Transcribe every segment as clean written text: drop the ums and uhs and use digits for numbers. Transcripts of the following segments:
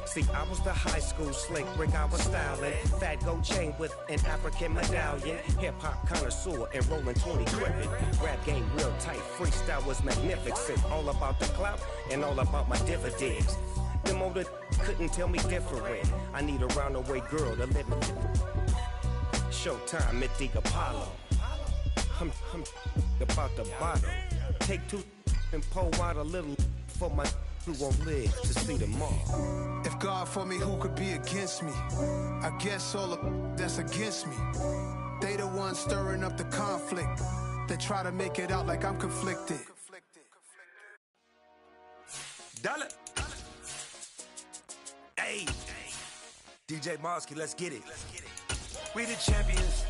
See, I was the high school slick brick, I was styling. Fat gold chain with an African medallion. Hip-hop connoisseur and rolling 20 crippin'. Rap game real tight, freestyle was magnificent. All about the clout and all about my dividends. Them older couldn't tell me different. I need a round-the-way girl to let me. Showtime at the Apollo. I'm about the bottle. Take two and pour out a little for my who won't live to see tomorrow. If God for me, who could be against me? I guess all the that's against me. They the ones stirring up the conflict. They try to make it out like I'm conflicted. Dollar. Hey. DJ Mosky, let's get it. We the champions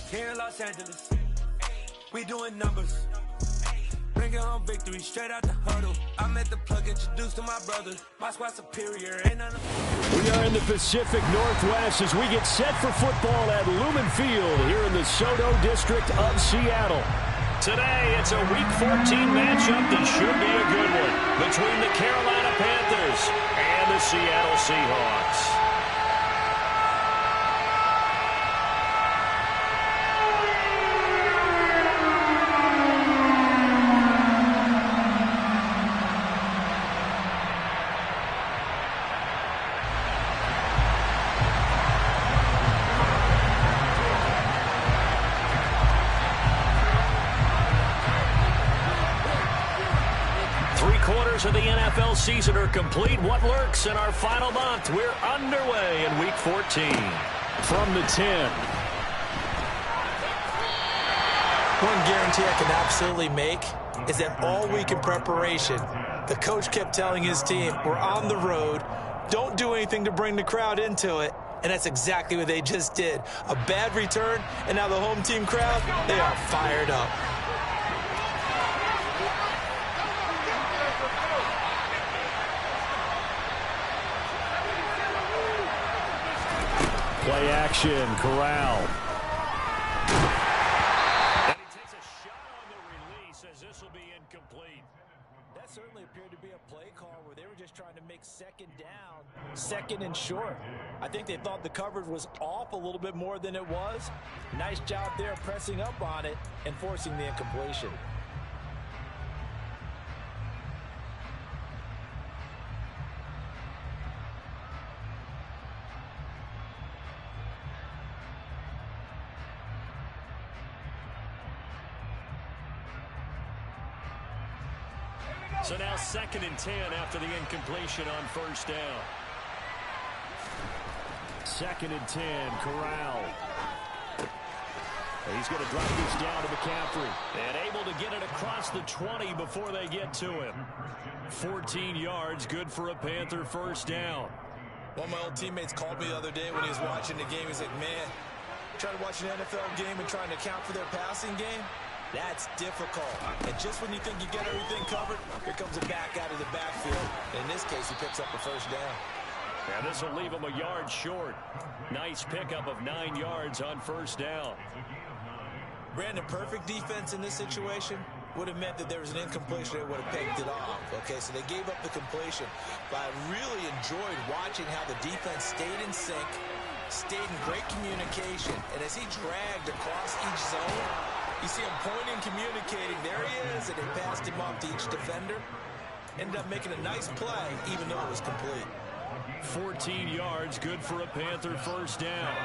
here in Los Angeles. We doing numbers. Bringing home victory straight out the huddle. I'm at the plug, introduced to my brothers. My squad superior, ain't none of. We are in the Pacific Northwest as we get set for football at Lumen Field here in the Soto District of Seattle. Today, it's a Week 14 matchup that should be a good one between the Carolina Panthers and the Seattle Seahawks. Of the NFL season are complete. What lurks in our final month? We're underway in Week 14. From the 10. One guarantee I can absolutely make is that all week in preparation, the coach kept telling his team, we're on the road, don't do anything to bring the crowd into it. And that's exactly what they just did. A bad return, and now the home team crowd, they are fired up. Play action, Corral. And he takes a shot on the release as this will be incomplete. That certainly appeared to be a play call where they were just trying to make second down, second and short. I think they thought the coverage was off a little bit more than it was. Nice job there pressing up on it and forcing the incompletion. So now 2nd and 10 after the incompletion on first down. 2nd and 10, Corral. He's going to drop this down to McCaffrey. And able to get it across the 20 before they get to him. 14 yards, good for a Panther first down. One of my old teammates called me the other day when he was watching the game. He's like, man, trying to watch an NFL game and trying to account for their passing game? That's difficult. And just when you think you get everything covered, here comes a back out of the backfield. And in this case, he picks up a first down. And this will leave him a yard short. Nice pickup of 9 yards on first down. Brandon, perfect defense in this situation would have meant that there was an incompletion. They would have picked it off. Okay, so they gave up the completion. But I really enjoyed watching how the defense stayed in sync, stayed in great communication. And as he dragged across each zone, you see him pointing, communicating. There he is, and they passed him off to each defender. Ended up making a nice play, even though it was complete. 14 yards, good for a Panther first down.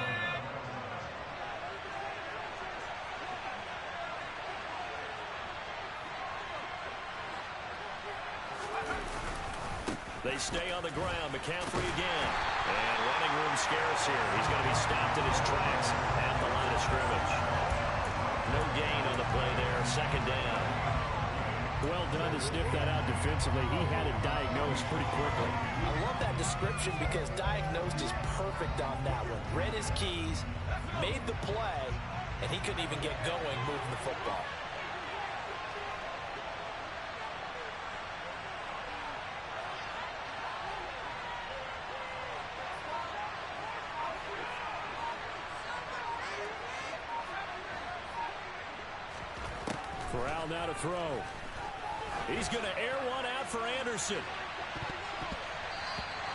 They stay on the ground. McCaffrey again. And running room scarce here. He's going to be stopped in his tracks at the line of scrimmage. No gain on the play there. 2nd down. Well done to sniff that out defensively. He had it diagnosed pretty quickly. I love that description because diagnosed is perfect on that one. Read his keys, made the play, and he couldn't even get going moving the football. Corral now to throw. He's going to air one out for Anderson.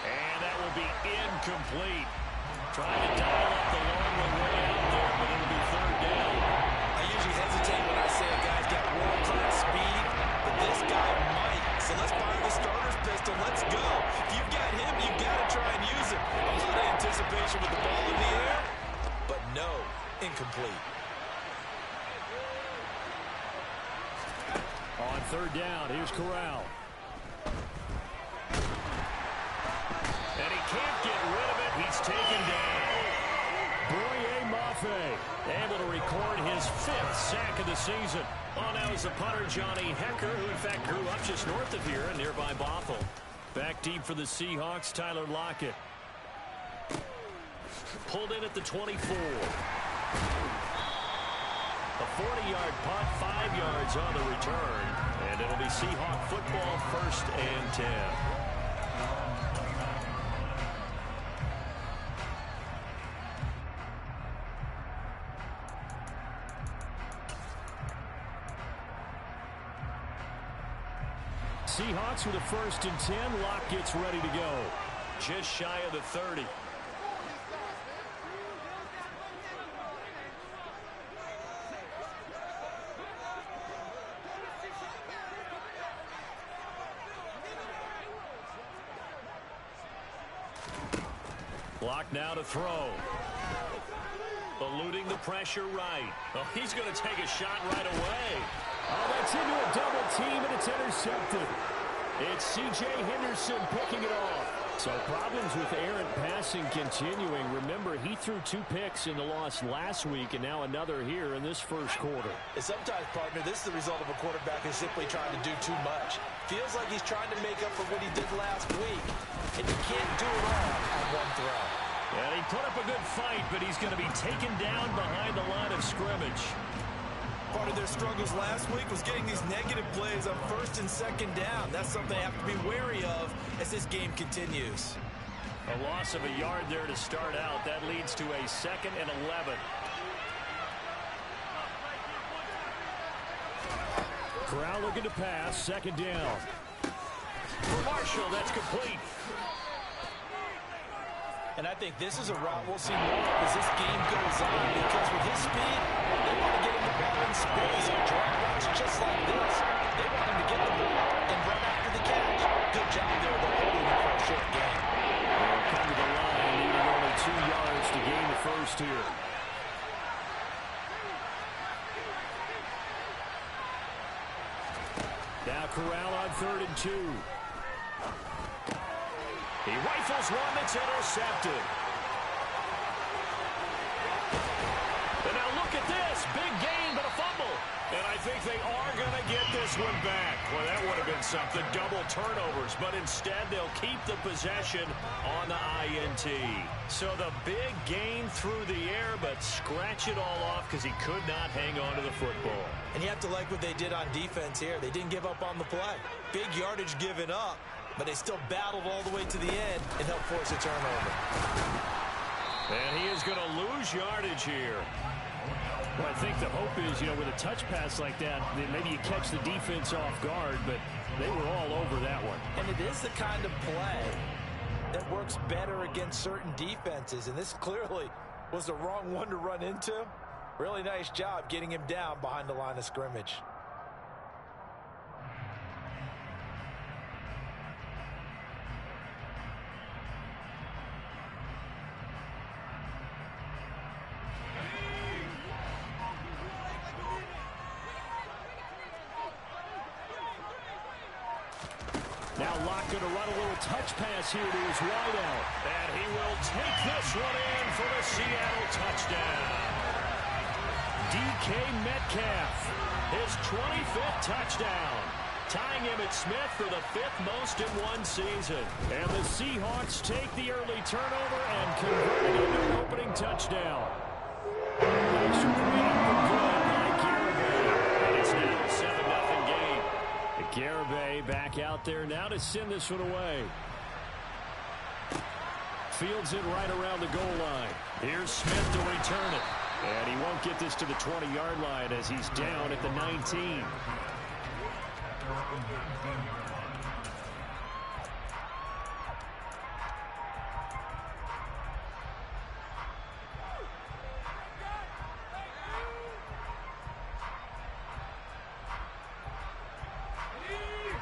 And that be incomplete. Trying to dial up the long one way out there, but it'll be third down. I usually hesitate when I say a guy's got world-class speed, but this guy might. So let's fire the starter's pistol. Let's go. If you've got him, you've got to try and use it. A lot of anticipation with the ball in the air, but no, incomplete. On third down, here's Corral. And he can't get rid of it. He's taken down. Boye Mafe able to record his 5th sack of the season. On now is the punter, Johnny Hecker, who in fact grew up just north of here in nearby Bothell. Back deep for the Seahawks, Tyler Lockett. Pulled in at the 24. A 40-yard punt, 5 yards on the return. And it'll be Seahawk football, 1st and 10. Seahawks with a 1st and 10. Lock gets ready to go. Just shy of the 30. Lock now to throw. Eluding the pressure right. Oh, he's going to take a shot right away. Oh, that's into a double team, and it's intercepted. It's C.J. Henderson picking it off. So problems with errant passing continuing. Remember, he threw 2 picks in the loss last week, and now another here in this first quarter. And sometimes, partner, this is the result of a quarterback who's simply trying to do too much. Feels like he's trying to make up for what he did last week, and you can't do it all on one throw. And he put up a good fight, but he's going to be taken down behind the line of scrimmage. Part of their struggles last week was getting these negative plays on 1st and 2nd down. That's something they have to be wary of as this game continues. A loss of a yard there to start out. That leads to a 2nd and 11. Corral looking to pass. 2nd down. For Marshall, that's complete. And I think this is a route we'll see more as this game goes on, because with his speed, they want to get him the ball in space on draw routes just like this. They want him to get the ball and run after the catch. Good job there, though, holding him for a short game. They'll come to the line, needing only 2 yards to gain the first here. Now Corral on 3rd and 2. He rifles one that's intercepted. And now look at this. Big gain, but a fumble. And I think they are going to get this one back. Well, that would have been something. Double turnovers. But instead, they'll keep the possession on the INT. So the big gain through the air, but scratch it all off because he could not hang on to the football. And you have to like what they did on defense here. They didn't give up on the play. Big yardage given up, but they still battled all the way to the end and helped force a turnover. And he is going to lose yardage here. Well, I think the hope is, with a touch pass like that, maybe you catch the defense off guard, but they were all over that one. And it is the kind of play that works better against certain defenses, and this clearly was the wrong one to run into. Really nice job getting him down behind the line of scrimmage. Now Locke going to run a little touch pass here to his wideout. And he will take this one in for the Seattle touchdown. DK Metcalf, his 25th touchdown. Tying Emmitt Smith for the 5th most in one season. And the Seahawks take the early turnover and convert it into an opening touchdown. Extra point up and good by Garibay. And it's now a 7-0 game. Garibay back out there now to send this one away. Fields it right around the goal line. Here's Smith to return it. And he won't get this to the 20-yard line as he's down at the 19.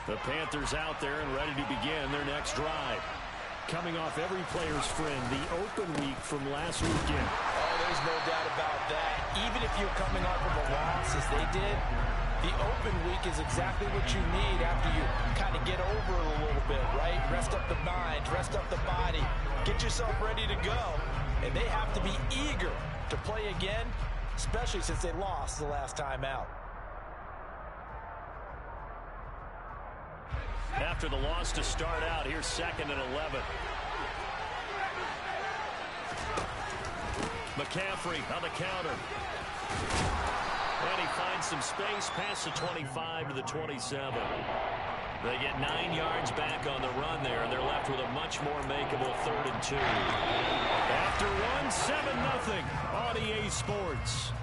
The Panthers out there and ready to begin their next drive. Coming off every player's friend, the open week from last weekend. Oh, there's no doubt about that. Even if you're coming off of a loss as they did, the open week is exactly what you need after you kind of get over it a little bit, right? Rest up the mind, rest up the body, get yourself ready to go. And they have to be eager to play again, especially since they lost the last time out. After the loss to start out, here's 2nd and 11. McCaffrey on the counter. And he finds some space past the 25 to the 27. They get 9 yards back on the run there, and they're left with a much more makeable 3rd and 2. After one, 7-0 on EA Sports.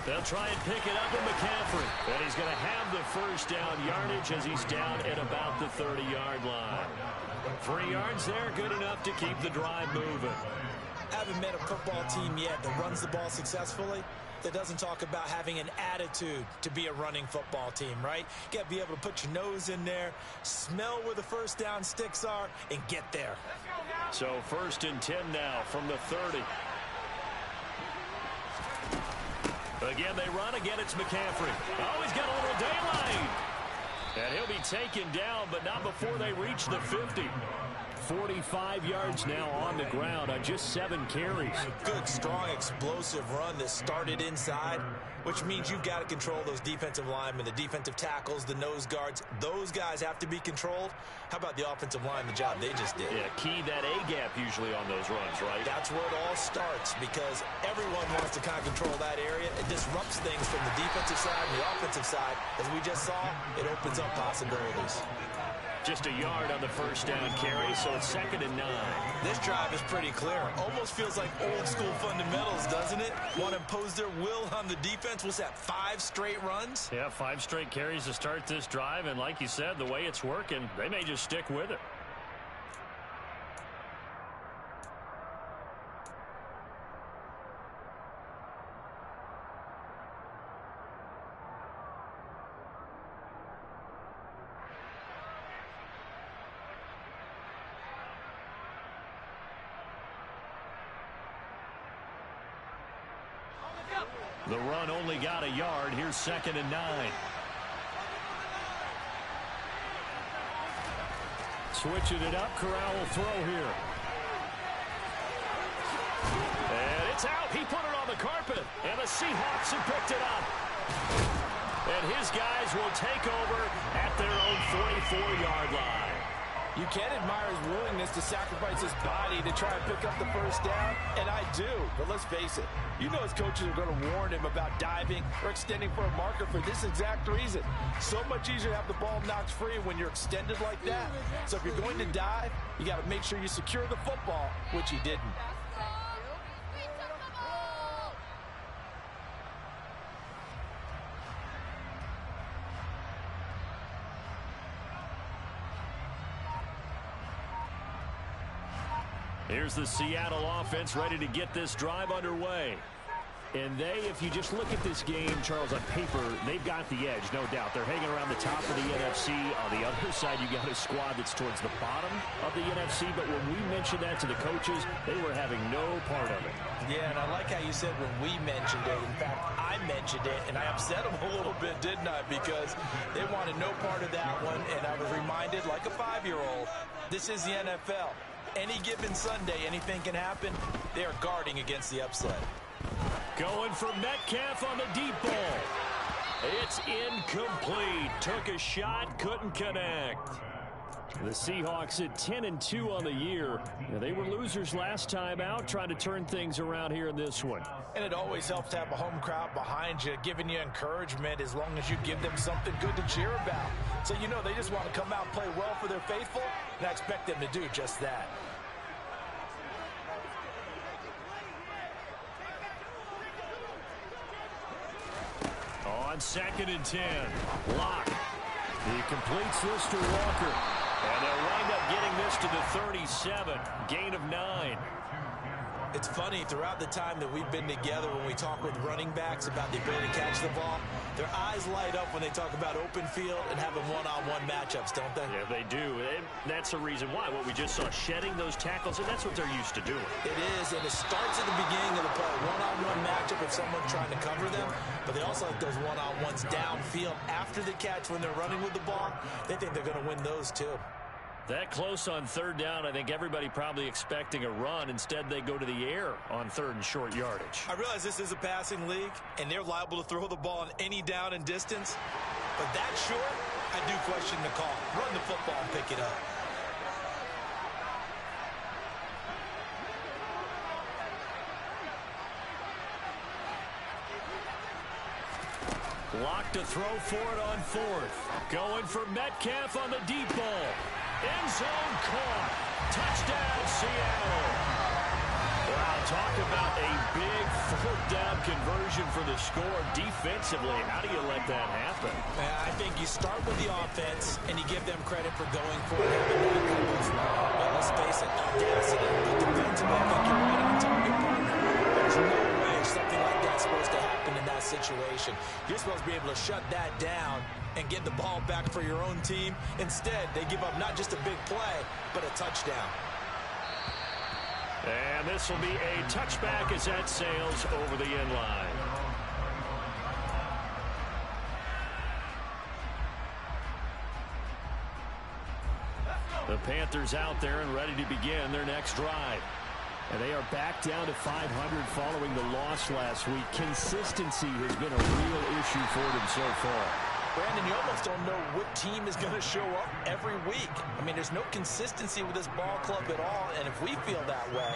They'll try and pick it up with McCaffrey. And he's going to have the first down yardage as he's down at about the 30-yard line. 3 yards there, good enough to keep the drive moving. Haven't met a football team yet that runs the ball successfully that doesn't talk about having an attitude to be a running football team, right? You got to be able to put your nose in there, smell where the first down sticks are, and get there. So 1st and 10 now from the 30. Again, they run. Again, it's McCaffrey. Oh, he's got a little daylight. And he'll be taken down, but not before they reach the 50. 45 yards now on the ground on just 7 carries. Good, strong, explosive run that started inside, which means you've got to control those defensive linemen, the defensive tackles, the nose guards. Those guys have to be controlled. How about the offensive line, the job they just did? Yeah, key that A-gap usually on those runs, right? That's where it all starts because everyone wants to kind of control that area. It disrupts things from the defensive side and the offensive side. As we just saw, it opens up possibilities. Just a yard on the first down carry, so it's 2nd and 9. This drive is pretty clear. Almost feels like old school fundamentals, doesn't it? Want to impose their will on the defense. What's that, 5 straight runs? Yeah, 5 straight carries to start this drive, and like you said, the way it's working, they may just stick with it. The run only got a yard. Here's 2nd and 9. Switching it up. Corral will throw here. And it's out. He put it on the carpet. And the Seahawks have picked it up. And his guys will take over at their own 44-yard line. You can admire his willingness to sacrifice his body to try and pick up the first down, and I do. But let's face it, you know his coaches are going to warn him about diving or extending for a marker for this exact reason. So much easier to have the ball knocked free when you're extended like that. So if you're going to dive, you got to make sure you secure the football, which he didn't. Here's the Seattle offense ready to get this drive underway. And they, if you just look at this game, Charles, on paper, they've got the edge, no doubt. They're hanging around the top of the NFC. On the other side, you got a squad that's towards the bottom of the NFC. But when we mentioned that to the coaches, they were having no part of it. Yeah, and I like how you said when we mentioned it. In fact, I mentioned it, and I upset them a little bit, didn't I? Because they wanted no part of that one, and I was reminded, like a 5-year-old, this is the NFL. Any given Sunday, anything can happen. They are guarding against the upset. Going for Metcalf on the deep ball. It's incomplete. Took a shot, couldn't connect. The Seahawks at 10-2 on the year. They were losers last time out, trying to turn things around here in this one. And it always helps to have a home crowd behind you, giving you encouragement as long as you give them something good to cheer about. So you know they just want to come out and play well for their faithful, and I expect them to do just that. On 2nd and 10, Locke. He completes this to Walker. And they'll wind up getting this to the 37. Gain of 9. It's funny, throughout the time that we've been together, when we talk with running backs about the ability to catch the ball, their eyes light up when they talk about open field and having one-on-one matchups, don't they? Yeah, they do. And that's the reason why. What we just saw, shedding those tackles, and that's what they're used to doing. It is, and it starts at the beginning of the play. One-on-one matchup if someone's trying to cover them, but they also like those one-on-ones downfield after the catch when they're running with the ball. They think they're going to win those too. That close on 3rd down, I think everybody probably expecting a run. Instead, they go to the air on 3rd and short yardage. I realize this is a passing league, and they're liable to throw the ball on any down and distance. But that short, I do question the call. Run the football and pick it up. Lock to throw for it on 4th. Going for Metcalf on the deep ball. End zone caught. Touchdown, Seattle. Wow, talk about a big 4th down conversion for the score. Defensively, how do you let that happen? I think you start with the offense, and you give them credit for going for it. But let's face it, audacity. But defensively, I think you're right on target, partner. There's no way something like that's supposed to happen in that situation. You're supposed to be able to shut that down and get the ball back for your own team. Instead, they give up not just a big play, but a touchdown. And this will be a touchback as that sails over the end line. The Panthers out there and ready to begin their next drive. And they are back down to 500 following the loss last week. Consistency has been a real issue for them so far. Brandon, you almost don't know what team is going to show up every week. I mean, there's no consistency with this ball club at all, and if we feel that way,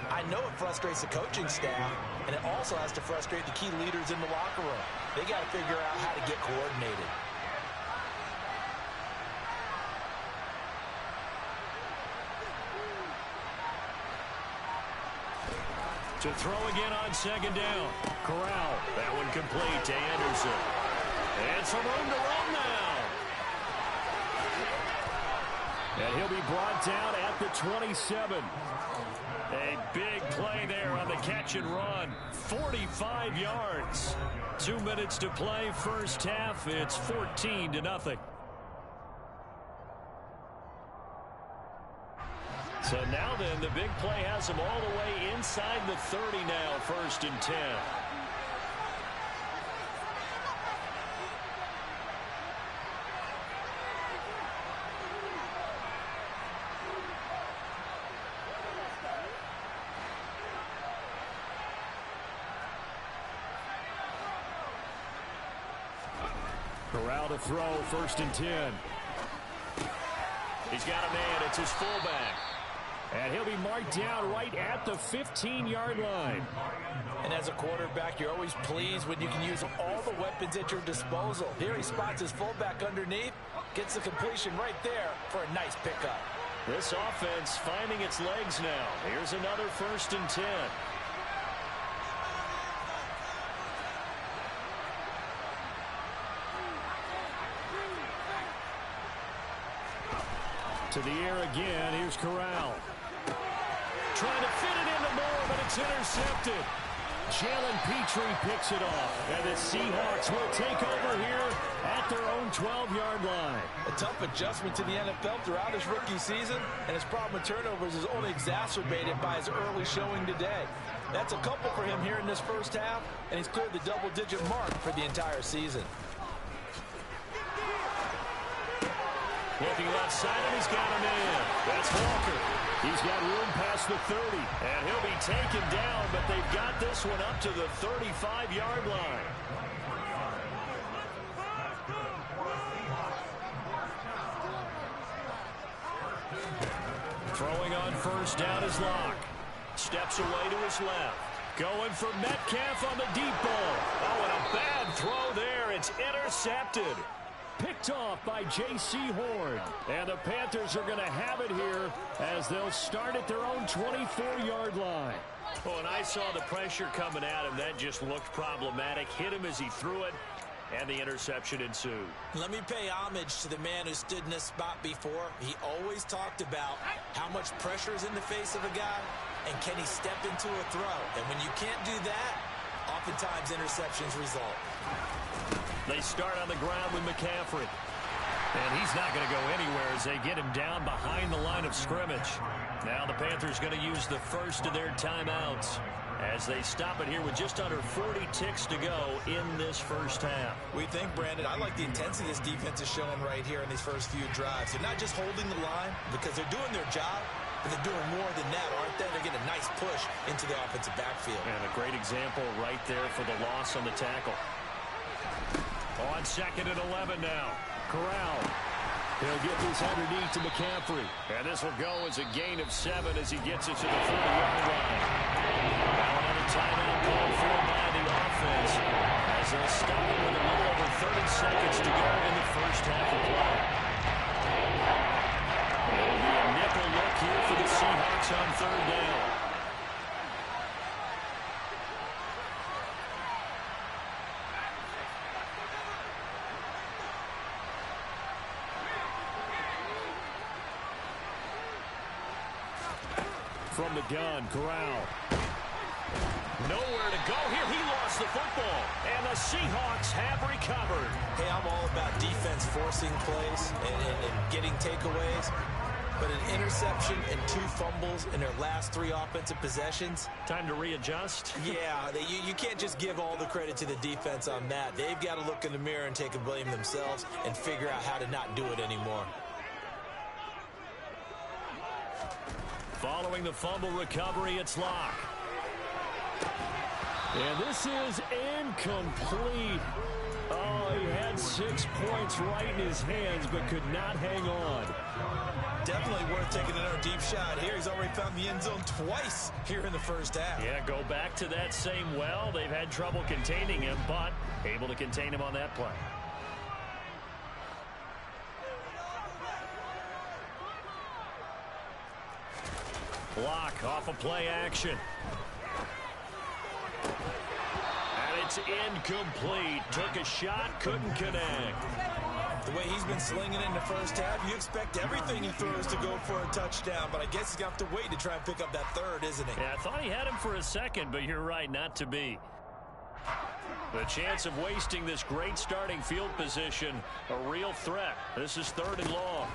I know it frustrates the coaching staff, and it also has to frustrate the key leaders in the locker room. They got to figure out how to get coordinated. To throw again on 2nd down. Corral. That one complete to Anderson. And some room to run now. And he'll be brought down at the 27. A big play there on the catch and run. 45 yards. 2 minutes to play first half. It's 14-0. So now then, the big play has them all the way inside the 30 now, 1st and 10. Corral to throw, 1st and 10. He's got a man, it's his fullback. And he'll be marked down right at the 15-yard line. And as a quarterback, you're always pleased when you can use all the weapons at your disposal. Here he spots his fullback underneath, gets the completion right there for a nice pickup. This offense finding its legs now. Here's another 1st and 10. To the air again. Here's Corral. Trying to fit it into Moore, but it's intercepted. Jalen Petrie picks it off. And the Seahawks will take over here at their own 12-yard line. A tough adjustment to the NFL throughout his rookie season, and his problem with turnovers is only exacerbated by his early showing today. That's a couple for him here in this first half, and he's cleared the double-digit mark for the entire season. Looking left side, and he's got him in. That's Walker. He's got room past the 30, and he'll be taken down, but they've got this one up to the 35-yard line. First down is Locke. Steps away to his left. Going for Metcalf on the deep ball. Oh, and a bad throw there. It's intercepted. Picked off by J.C. Horn. And the Panthers are going to have it here as they'll start at their own 24-yard line. Oh, and I saw the pressure coming at him. That just looked problematic. Hit him as he threw it, and the interception ensued. Let me pay homage to the man who stood in this spot before. He always talked about how much pressure is in the face of a guy, and can he step into a throw. And when you can't do that, oftentimes interceptions result. They start on the ground with McCaffrey. And he's not going to go anywhere as they get him down behind the line of scrimmage. Now the Panthers going to use the first of their timeouts as they stop it here with just under 40 ticks to go in this first half. We think, Brandon, I like the intensity this defense is showing right here in these first few drives. They're not just holding the line because they're doing their job, but they're doing more than that, aren't they? They're getting a nice push into the offensive backfield. And a great example right there for the loss on the tackle. On second and 11 now. Corral. He'll get this underneath to McCaffrey. And this will go as a gain of 7 as he gets it to the 40-yard line. Now another timeout called for by the offense as they'll stop it with a little over 30 seconds to go in the first half of play. It'll be a nickel look here for the Seahawks on third down. From the gun, Corral. Nowhere to go here. He lost the football. And the Seahawks have recovered. Hey, I'm all about defense forcing plays and getting takeaways. But an interception and 2 fumbles in their last 3 offensive possessions. Time to readjust? Yeah, you can't just give all the credit to the defense on that. They've got to look in the mirror and take a blame themselves and figure out how to not do it anymore. Following the fumble recovery, it's Locke. And this is incomplete. Oh, he had 6 points right in his hands, but could not hang on. Definitely worth taking another deep shot here. He's already found the end zone twice here in the first half. Yeah, go back to that same well. They've had trouble containing him, but able to contain him on that play. Block off of play action. And it's incomplete. Took a shot, couldn't connect. The way he's been slinging in the first half, you expect everything he throws to go for a touchdown, but I guess he's got to wait to try and pick up that third, isn't he? Yeah, I thought he had him for a second, but you're right, not to be. The chance of wasting this great starting field position, a real threat. This is 3rd and long.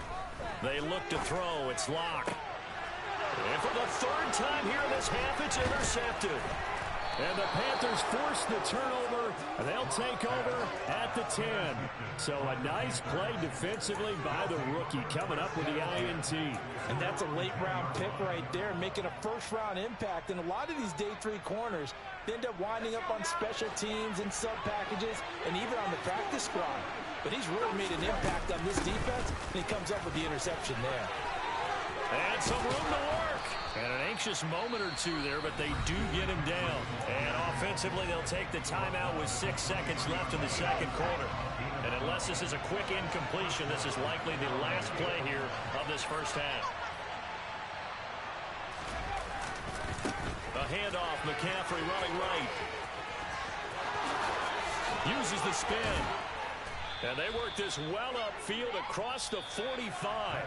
They look to throw. It's Locke. And for the 3rd time here in this half, it's intercepted. And the Panthers force the turnover. They'll take over at the 10. So a nice play defensively by the rookie coming up with the INT. And that's a late-round pick right there, making a first-round impact. And a lot of these day 3 corners end up winding up on special teams and sub-packages and even on the practice squad. But he's really made an impact on this defense, and he comes up with the interception there. And some room to work. And an anxious moment or 2 there, but they do get him down. And offensively, they'll take the timeout with 6 seconds left in the second quarter. And unless this is a quick incompletion, this is likely the last play here of this first half. A handoff, McCaffrey running right. Uses the spin. And they work this well upfield across the 45.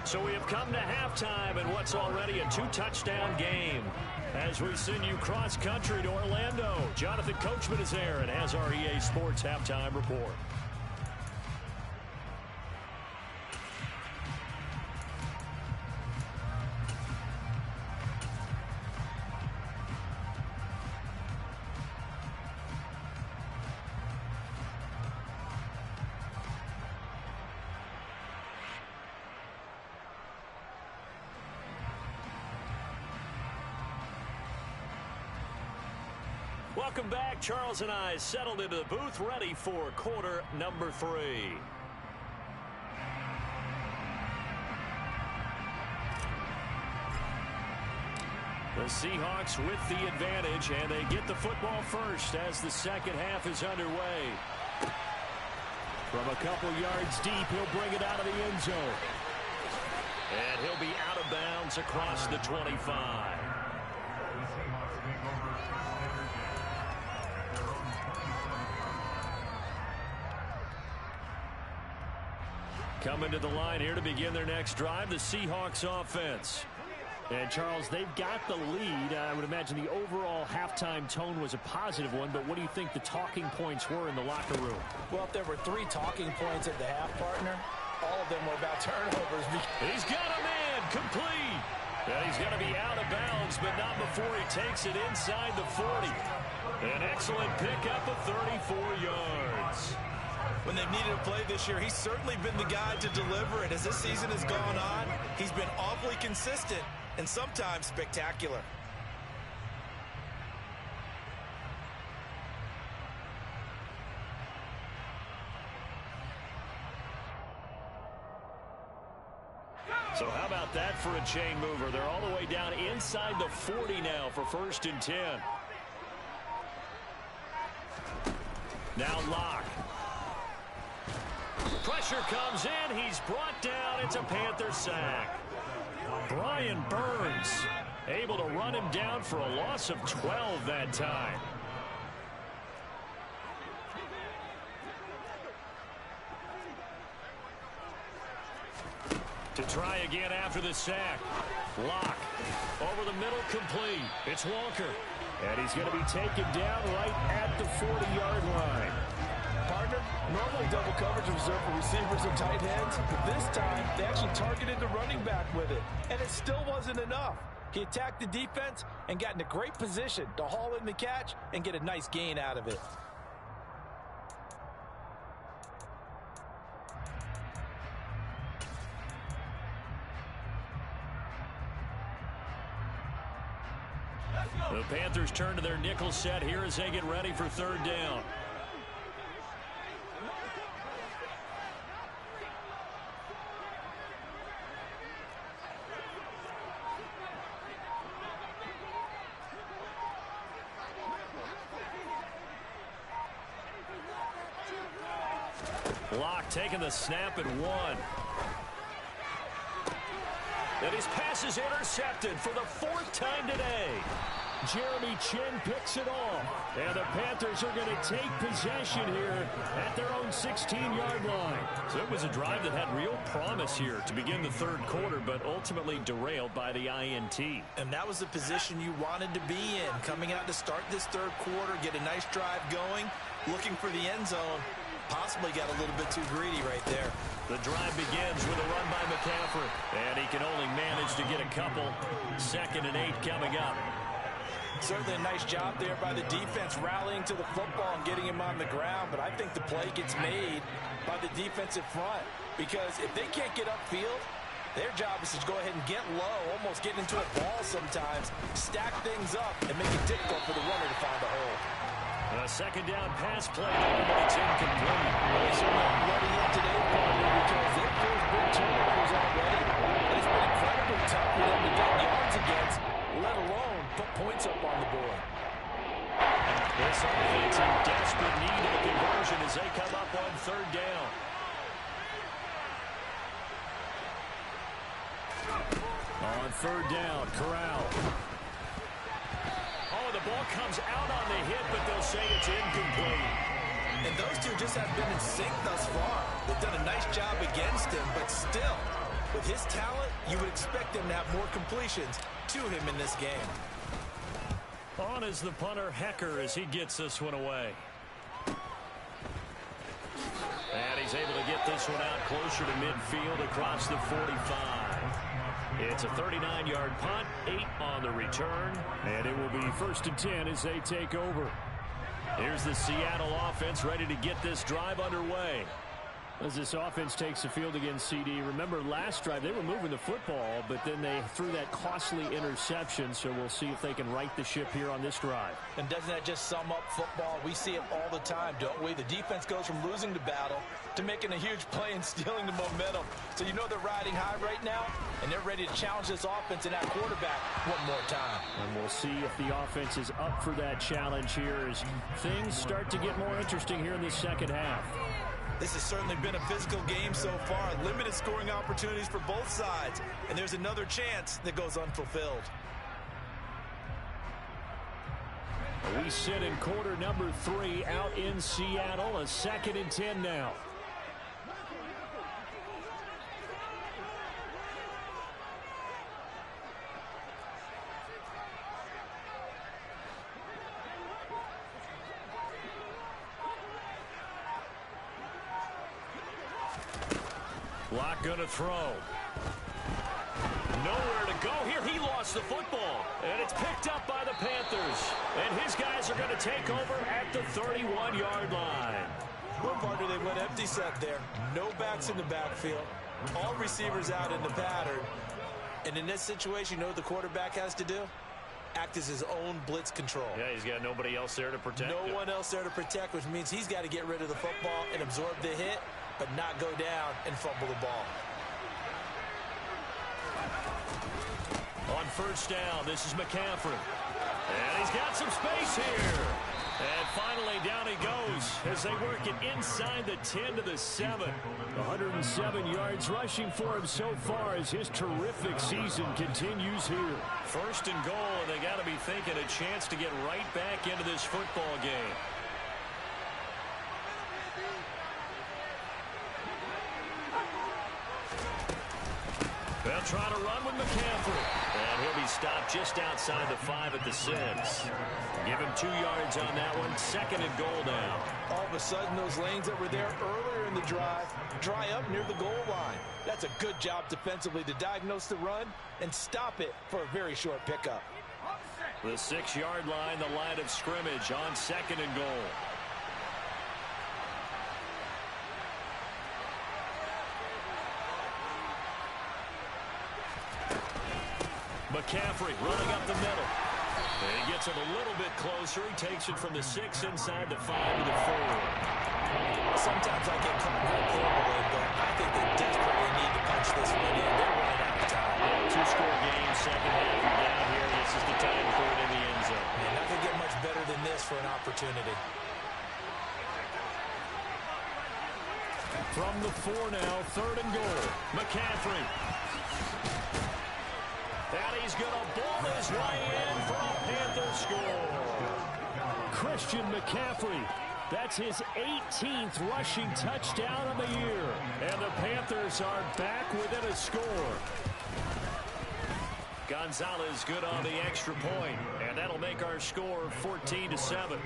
So we have come to halftime in what's already a 2-touchdown game. As we send you cross-country to Orlando, Jonathan Coachman is there and has our EA Sports Halftime Report. Welcome back. Charles and I settled into the booth, ready for quarter number 3. The Seahawks with the advantage, and they get the football first as the second half is underway. From a couple yards deep, he'll bring it out of the end zone. And he'll be out of bounds across the 25. Coming to the line here to begin their next drive, the Seahawks offense. And, Charles, they've got the lead. I would imagine the overall halftime tone was a positive one, but what do you think the talking points were in the locker room? Well, if there were 3 talking points at the half, partner, all of them were about turnovers. He's got a man complete. And he's going to be out of bounds, but not before he takes it inside the 40. An excellent pickup of 34 yards. When they've needed a play this year, he's certainly been the guy to deliver it. As this season has gone on, he's been awfully consistent and sometimes spectacular. So how about that for a chain mover? They're all the way down inside the 40 now for 1st and 10. Now Locke. Pressure comes in. He's brought down. It's a Panther sack. Brian Burns able to run him down for a loss of 12 that time. To try again after the sack. Locke over the middle, complete. It's Walker. And he's going to be taken down right at the 40-yard line. Partner, normally double coverage is reserved for receivers and tight ends, but this time they actually targeted the running back with it, and it still wasn't enough. He attacked the defense and got in a great position to haul in the catch and get a nice gain out of it. The Panthers turn to their nickel set here as they get ready for 3rd down. Locke taking the snap and 1. And his pass is intercepted for the 4th time today. Jeremy Chin picks it off. And the Panthers are going to take possession here at their own 16-yard line. So it was a drive that had real promise here to begin the 3rd quarter, but ultimately derailed by the INT. And that was the position you wanted to be in. Coming out to start this 3rd quarter, get a nice drive going, looking for the end zone. Possibly got a little bit too greedy right there. The drive begins with a run by McCaffrey. And he can only manage to get a couple. 2nd and 8 coming up. Certainly a nice job there by the defense rallying to the football and getting him on the ground. But I think the play gets made by the defensive front. Because if they can't get upfield, their job is to go ahead and get low, almost get into a ball sometimes, stack things up, and make it difficult for the runner to find a hole. A 2nd down pass play there, but it's incomplete. They're not ready yet today, partner, because they've forced big turnovers already. And it's been incredibly tough for them to get yards against, let alone put points up on the board. This offense in desperate need of a conversion as they come up on 3rd down. On 3rd down, Corral. Oh, the ball comes out on the hit, but they'll say it's incomplete. And those two just have been in sync thus far. They've done a nice job against him, but still, with his talent, you would expect him to have more completions to him in this game. On is the punter, Hecker, as he gets this one away. And he's able to get this one out closer to midfield across the 45. It's a 39-yard punt, 8 on the return, and it will be 1st and 10 as they take over. Here's the Seattle offense ready to get this drive underway. As this offense takes the field against CD, remember last drive they were moving the football, but then they threw that costly interception, so we'll see if they can right the ship here on this drive. And doesn't that just sum up football? We see it all the time, don't we? The defense goes from losing the battle to making a huge play and stealing the momentum. So you know they're riding high right now, and they're ready to challenge this offense and that quarterback one more time. And we'll see if the offense is up for that challenge here as things start to get more interesting here in the second half. This has certainly been a physical game so far. Limited scoring opportunities for both sides. And there's another chance that goes unfulfilled. We sit in quarter number 3 out in Seattle. A 2nd and 10 now. Lock gonna throw. Nowhere to go here. He lost the football. And it's picked up by the Panthers. And his guys are going to take over at the 31-yard line. One partner, they went empty set there. No backs in the backfield. All receivers out in the pattern. And in this situation, you know what the quarterback has to do? Act as his own blitz control. Yeah, he's got nobody else there to protect him. No one else there to protect, which means he's got to get rid of the football and absorb the hit, but not go down and fumble the ball. On first down, this is McCaffrey. And he's got some space here. And finally, down he goes as they work it inside the 10 to the 7. 107 yards rushing for him so far as his terrific season continues here. First and goal, and they got to be thinking a chance to get right back into this football game. They'll try to run with McCaffrey. And he'll be stopped just outside the 5 at the 6. Give him 2 yards on that one. 2nd and goal now. All of a sudden, those lanes that were there earlier in the drive dry up near the goal line. That's a good job defensively to diagnose the run and stop it for a very short pickup. The 6-yard line, the line of scrimmage on 2nd and goal. McCaffrey running up the middle. And he gets it a little bit closer. He takes it from the 6 inside the 5 to the 4. Sometimes I get caught hyperbole, but I think they desperately need to punch this one in. They're running out of time. Yeah, 2-score game, second half, you're down here. This is the time to put it in the end zone. Man, nothing get much better than this for an opportunity. From the 4 now, 3rd and goal. McCaffrey. And he's going to ball his way in for a Panther score. Christian McCaffrey. That's his 18th rushing touchdown of the year. And the Panthers are back within a score. Gonzalez good on the extra point. And that'll make our score 14-7.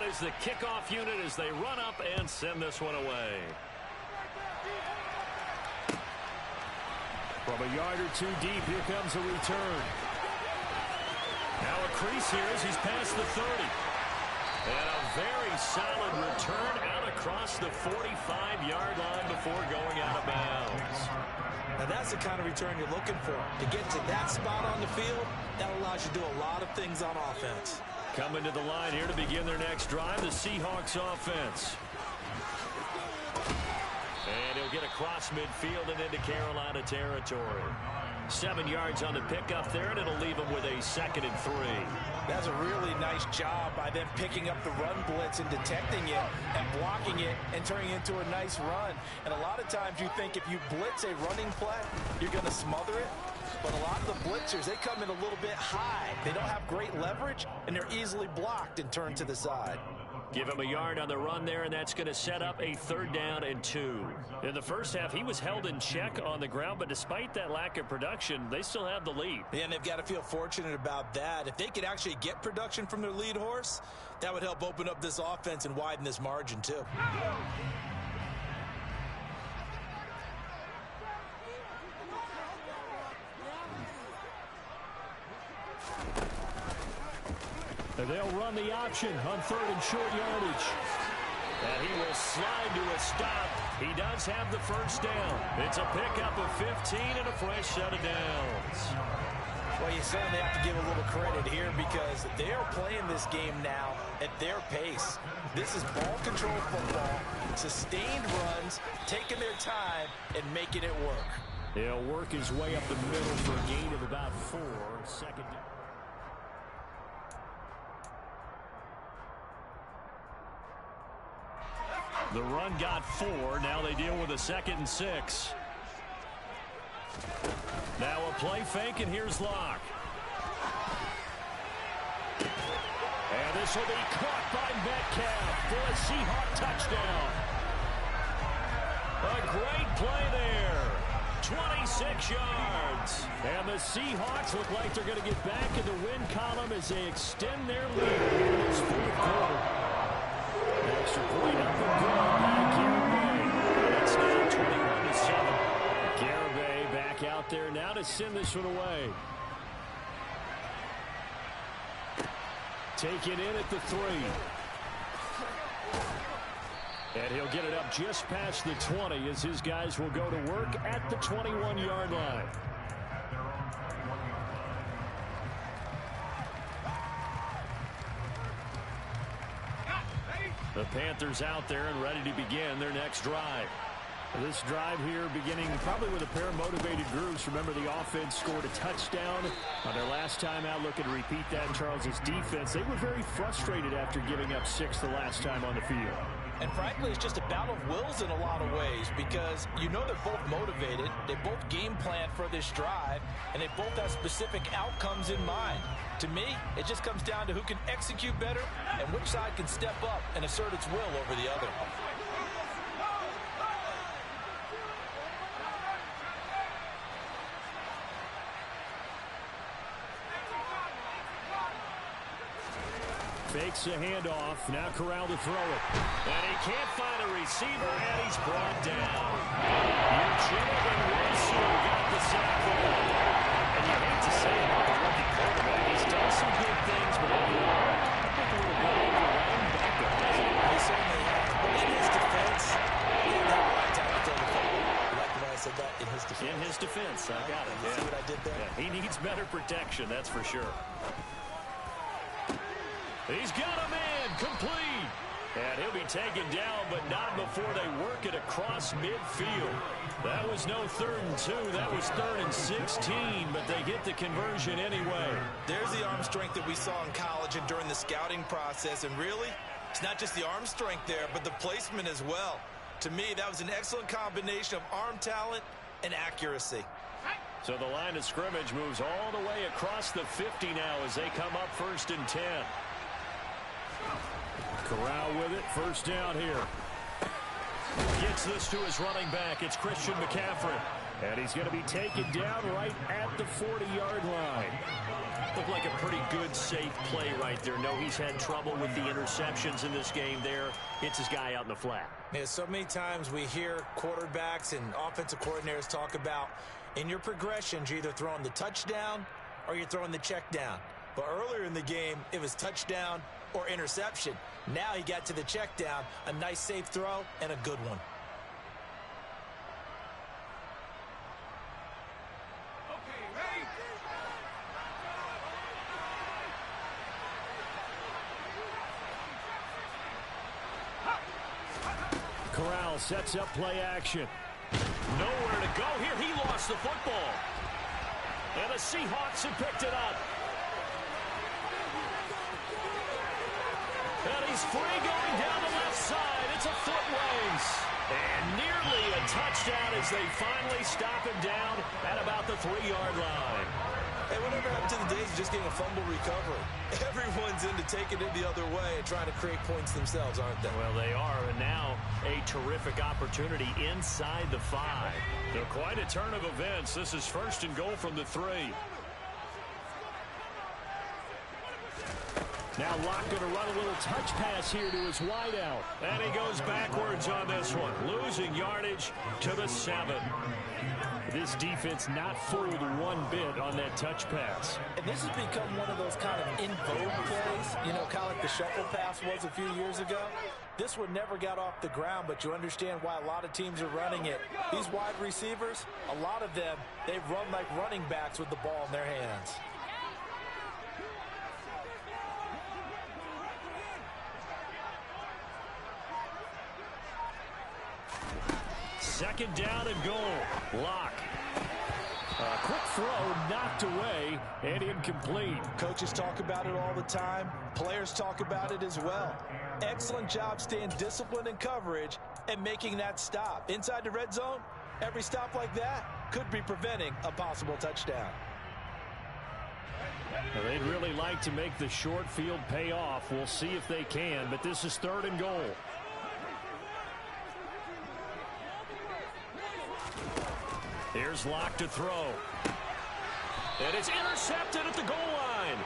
Is the kickoff unit as they run up and send this one away. From a yard or 2 deep, here comes a return. Now a crease here as he's past the 30. And a very solid return out across the 45-yard line before going out of bounds. Now that's the kind of return you're looking for. To get to that spot on the field, that allows you to do a lot of things on offense. Coming to the line here to begin their next drive, the Seahawks offense. And he'll get across midfield and into Carolina territory. 7 yards on the pickup there, and it'll leave him with a 2nd and 3. That's a really nice job by them picking up the run blitz and detecting it and blocking it and turning it into a nice run. And a lot of times you think if you blitz a running play, you're going to smother it. But a lot of the blitzers, they come in a little bit high. They don't have great leverage, and they're easily blocked and turned to the side. Give him a yard on the run there, and that's going to set up a 3rd down and 2. In the first half, he was held in check on the ground, but despite that lack of production, they still have the lead. Yeah, and they've got to feel fortunate about that. If they could actually get production from their lead horse, that would help open up this offense and widen this margin, too. And they'll run the option on 3rd and short yardage. And he will slide to a stop. He does have the first down. It's a pickup of 15 and a fresh set of downs. Well, you certainly have to give a little credit here because they are playing this game now at their pace. This is ball control football, sustained runs, taking their time, and making it work. He'll work his way up the middle for a gain of about 4. Second down. The run got 4. Now they deal with a 2nd and 6. Now a play fake, and here's Locke. And this will be caught by Metcalf for a Seahawk touchdown. A great play there. 26 yards. And the Seahawks look like they're going to get back in the win column as they extend their lead in this 4th quarter. Extra point up and good by Garibay. It's now 21-7. Garibay back out there now to send this one away. Taken in at the 3. And he'll get it up just past the 20 as his guys will go to work at the 21-yard line. The Panthers out there and ready to begin their next drive. This drive here beginning probably with a pair of motivated groups. Remember, the offense scored a touchdown on their last time out. Looking to repeat that in Charles's defense. They were very frustrated after giving up 6 the last time on the field. And frankly, it's just a battle of wills in a lot of ways because you know they're both motivated. They both game plan for this drive, and they both have specific outcomes in mind. To me, it just comes down to who can execute better and which side can step up and assert its will over the other. Fakes a handoff. Now Corral to throw it. And he can't find a receiver, and he's brought down. Eugene and Winslow got the sack there. And you hate to say it about the rookie quarterback. He's done some good things, but overall, I think a little bit overwhelmed back there, hasn't he? He certainly has. But in his defense, he didn't have a lot of time to throw the football. You like the way I said that? In his defense. In his defense. I got it. See what I did there? Yeah, he needs better protection, that's for sure. He's got a man complete. And he'll be taken down, but not before they work it across midfield. That was no 3rd and 2. That was 3rd and 16, but they get the conversion anyway. There's the arm strength that we saw in college and during the scouting process. And really, it's not just the arm strength there, but the placement as well. To me, that was an excellent combination of arm talent and accuracy. So the line of scrimmage moves all the way across the 50 now as they come up 1st and 10. Corral with it, 1st down here. Gets this to his running back. It's Christian McCaffrey. And he's going to be taken down right at the 40-yard line. Looked like a pretty good, safe play right there. No, he's had trouble with the interceptions in this game there. Hits his guy out in the flat. Yeah, so many times we hear quarterbacks and offensive coordinators talk about in your progressions, you're either throwing the touchdown or you're throwing the check down. But earlier in the game, it was touchdown or interception. Now he got to the check down, a nice safe throw and a good one. Corral sets up play action. Nowhere to go here. He lost the football. And the Seahawks have picked it up. And he's free going down the left side. It's a foot race. And nearly a touchdown as they finally stop him down at about the 3-yard line. Hey, whatever happened to the days of just getting a fumble recovery? Everyone's into taking it the other way and trying to create points themselves, aren't they? Well, they are, and now a terrific opportunity inside the 5. So quite a turn of events. This is 1st and goal from the 3. Now Locke going to run a little touch pass here to his wideout. And he goes backwards on this one, losing yardage to the 7. This defense not fooled one bit on that touch pass. And this has become one of those kind of in vogue plays, you know, kind of like the shuffle pass was a few years ago. This one never got off the ground, but you understand why a lot of teams are running it. These wide receivers, a lot of them, they run like running backs with the ball in their hands. Second down and goal. Locke. A quick throw knocked away and incomplete. Coaches talk about it all the time. Players talk about it as well. Excellent job staying disciplined in coverage and making that stop. Inside the red zone, every stop like that could be preventing a possible touchdown. Well, they'd really like to make the short field pay off. We'll see if they can, but this is 3rd and goal. Here's Locke to throw. And it's intercepted at the goal line.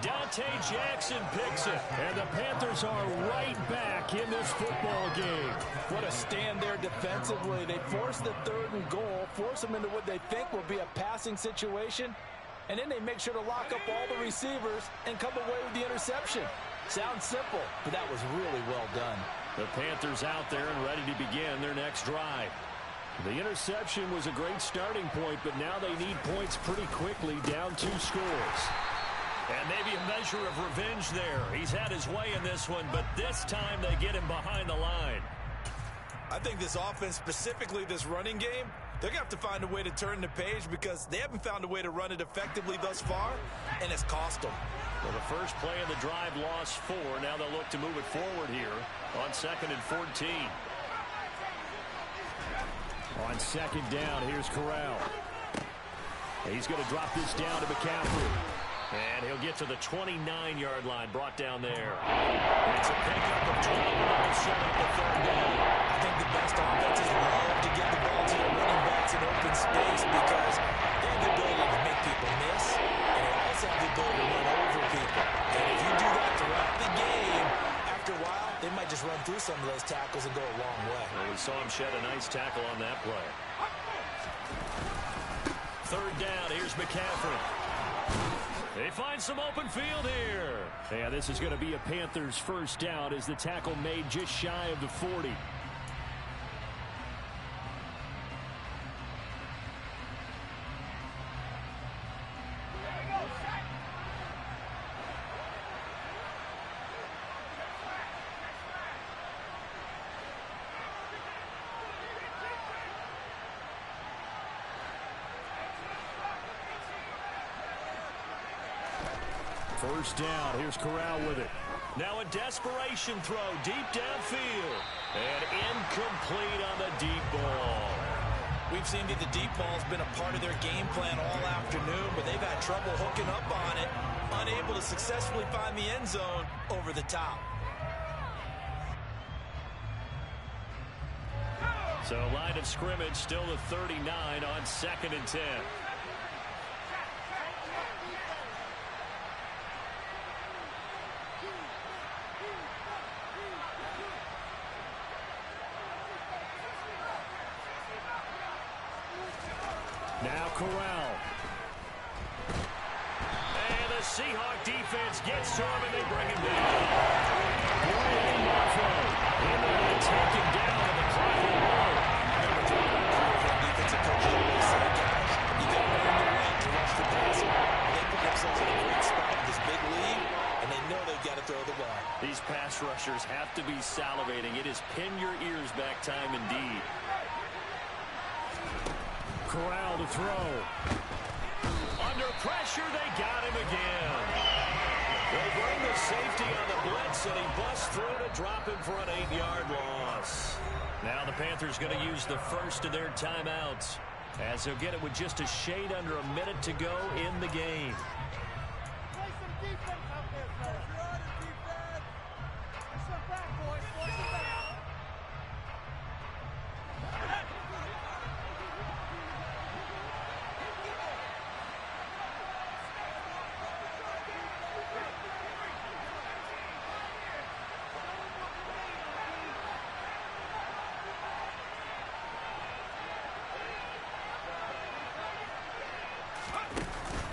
Dante Jackson picks it. And the Panthers are right back in this football game. What a stand there defensively. They force the 3rd and goal, force them into what they think will be a passing situation, and then they make sure to lock up all the receivers and come away with the interception. Sounds simple, but that was really well done. The Panthers out there and ready to begin their next drive. The interception was a great starting point, but now they need points pretty quickly, down 2 scores. And maybe a measure of revenge there. He's had his way in this one, but this time they get him behind the line. I think this offense, specifically this running game, they're going to have to find a way to turn the page because they haven't found a way to run it effectively thus far, and it's cost them. Well, the first play of the drive lost 4. Now they'll look to move it forward here on 2nd and 14. On 2nd down, here's Corral. He's going to drop this down to McCaffrey. And he'll get to the 29-yard line, brought down there. It's a pickup of 12 to set up the 3rd down. I think the best offenses love to get the ball to their running backs in open space because they have the ability to make people miss, and they also have the ability to run over people. And if you do that throughout the game, after a while, they might just run through some of those tackles and go a long way. Well, we saw him shed a nice tackle on that play. 3rd down, here's McCaffrey. They find some open field here. Yeah, this is going to be a Panthers first down as the tackle made just shy of the 40. First down. Here's Corral with it. Now a desperation throw deep downfield. And incomplete on the deep ball. We've seen that the deep ball has been a part of their game plan all afternoon, but they've had trouble hooking up on it, unable to successfully find the end zone over the top. So line of scrimmage still the 39 on 2nd and 10. Now Corral. And the Seahawk defense gets to him and they bring him down. Brian Marfo. And they're going to take him down to the clock will roll. Defensive coach always said, guys, you got to earn the right to rush the passer. They put themselves in a great spot with this big lead, and they know they've got to throw the ball. These pass rushers have to be salivating. It is pin your ears back time indeed. Corral to throw. Under pressure, they got him again. They bring the safety on the blitz, and he busts through to drop him for an 8-yard loss. Now the Panthers going to use the first of their timeouts, as they'll get it with just a shade under a minute to go in the game.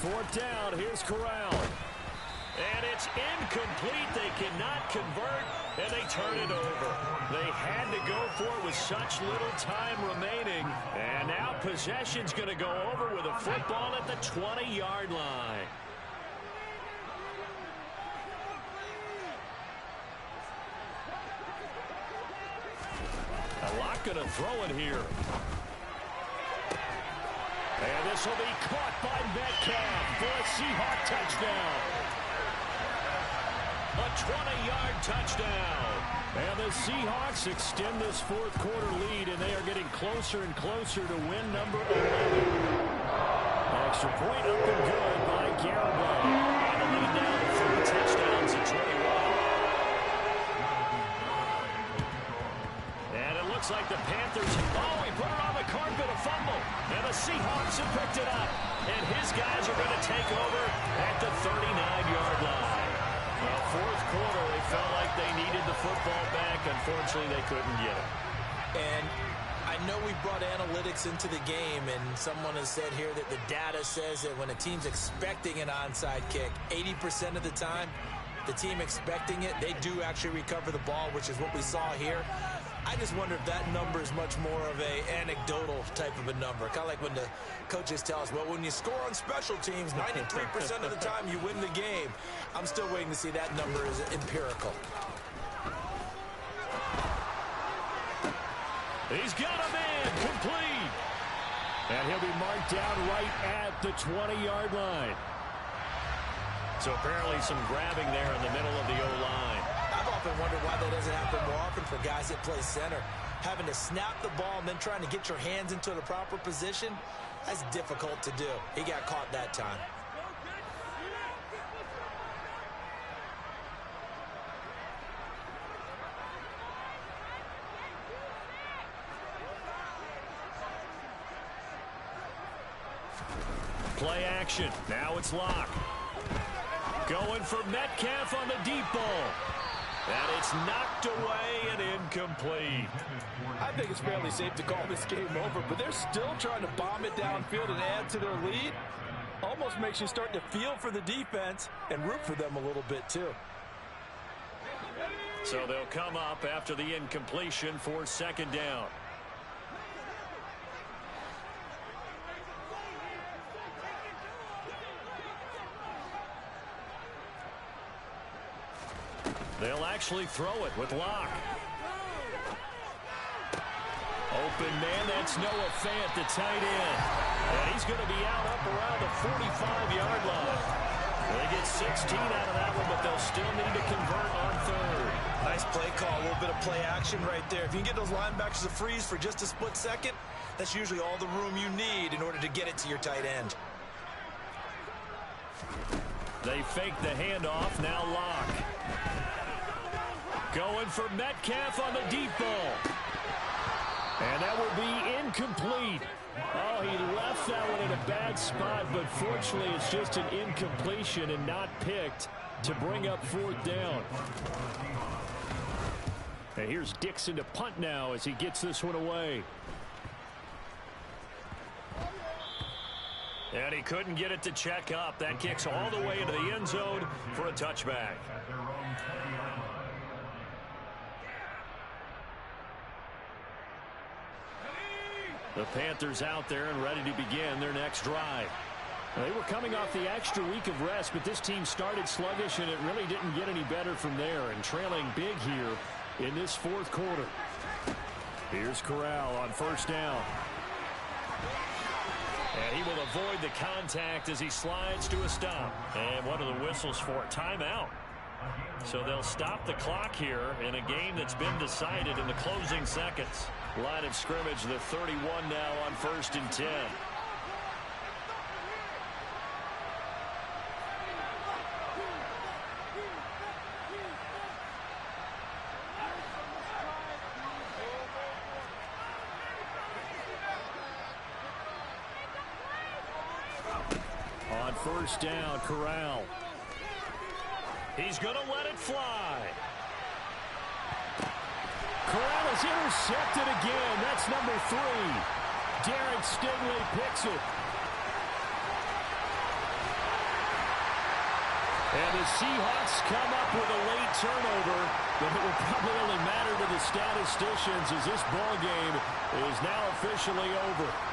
4th down. Here's Corral. And it's incomplete. They cannot convert, and they turn it over. They had to go for it with such little time remaining. And now possession's going to go over with a football at the 20-yard line. A lot going to throw it here. And this will be caught by Metcalf for a Seahawk touchdown. A 20-yard touchdown. And the Seahawks extend this 4th quarter lead, and they are getting closer and closer to win number 11. Extra point up and good by Garibay. And the lead now to 3 touchdowns at 21. And it looks like the Panthers, he put it on the carpet, a fumble. And the Seahawks have picked it up. And his guys are going to take over at the 39-yard line. Well, 4th quarter, they felt like they needed the football back. Unfortunately, they couldn't get it. And I know we brought analytics into the game, and someone has said here that the data says that when a team's expecting an onside kick, 80% of the time, the team expecting it, they do actually recover the ball, which is what we saw here. I just wonder if that number is much more of a anecdotal type of a number. Kind of like when the coaches tell us, well, when you score on special teams, 93% of the time you win the game. I'm still waiting to see that number is empirical. He's got a man complete. And he'll be marked down right at the 20-yard line. So apparently some grabbing there in the middle of the O-line. I've often wondered why that doesn't happen more often for guys that play center. Having to snap the ball and then trying to get your hands into the proper position, that's difficult to do. He got caught that time. Play action. Now it's Locke. Going for Metcalf on the deep ball. And it's knocked away and incomplete. I think it's fairly safe to call this game over, but they're still trying to bomb it downfield and add to their lead. Almost makes you start to feel for the defense and root for them a little bit too. So they'll come up after the incompletion for 2nd down. They'll actually throw it with Locke. Open man, that's Noah Fant, the tight end. And he's going to be out up around the 45-yard line. They get 16 out of that one, but they'll still need to convert on 3rd. Nice play call, a little bit of play action right there. If you can get those linebackers to freeze for just a split second, that's usually all the room you need in order to get it to your tight end. They fake the handoff, now Locke. Going for Metcalf on the deep ball. And that will be incomplete. Oh, he left that one in a bad spot, but fortunately it's just an incompletion and not picked to bring up 4th down. And here's Dixon to punt now as he gets this one away. And he couldn't get it to check up. That kicks all the way into the end zone for a touchback. The Panthers out there and ready to begin their next drive. They were coming off the extra week of rest, but this team started sluggish, and it really didn't get any better from there, and trailing big here in this 4th quarter. Here's Corral on 1st down. And he will avoid the contact as he slides to a stop. And what are the whistles for? Timeout. So they'll stop the clock here in a game that's been decided in the closing seconds. Line of scrimmage, the 31 now on 1st and 10. On 1st down, Corral. He's going to let it fly. Corral is intercepted again. That's number 3. Derek Stingley picks it. And the Seahawks come up with a late turnover, but it will probably only matter to the statisticians as this ball game is now officially over.